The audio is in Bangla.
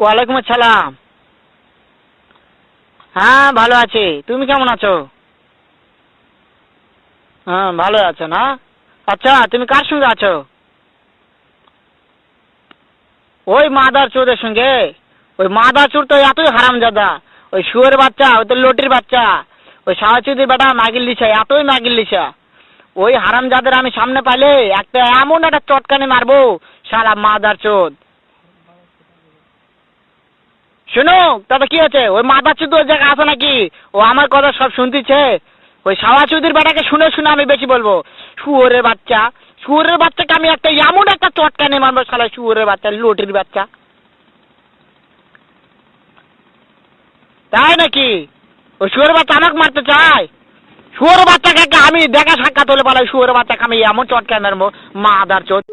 ওয়ালাইকুম আসসালাম। হ্যাঁ ভালো আছি, তুমি কেমন আছো? হ্যাঁ ভালো আছো না? আচ্ছা তুমি কার সঙ্গে আছো? ওই মাদার চোরের সঙ্গে। ওই মাদার চোর তো এতই হারামজাদা। ওই শুয়োর বাচ্চা, ওই তো লটির বাচ্চা, ওই সাহাচুদির বেটা মাগির লিসা, এতই মাগির লিসা। ওই হারামজাদের আমি সামনে পাইলে একটা এমন একটা চটকানি মারবো, শালা মাদার চোদ। শুনো, তবে কি আছে? ওই মাদার চোদ ওই জায়গায় আছে নাকি? ও আমার কথা সব শুনতেছে। ওই সাহাচুদির বেটাকে শুনে শুনে আমি বেশি বলবো। শুয়োরের বাচ্চা, শুয়োরের বাচ্চাকে আমি একটা এমন একটা চটকানি মারবো, শালা শুয়োরের বাচ্চা, লটির বাচ্চা। তাই নাকি? ওই শুয়োরের বাচ্চা আমাকে মারতে চায়? শুয়োরের বাচ্চাকে আমি দেখা সাক্ষাৎ হলে বলে শুয়োরের বাচ্চাকে আমি এমন চটকানি মারবো, মাদার চোদ।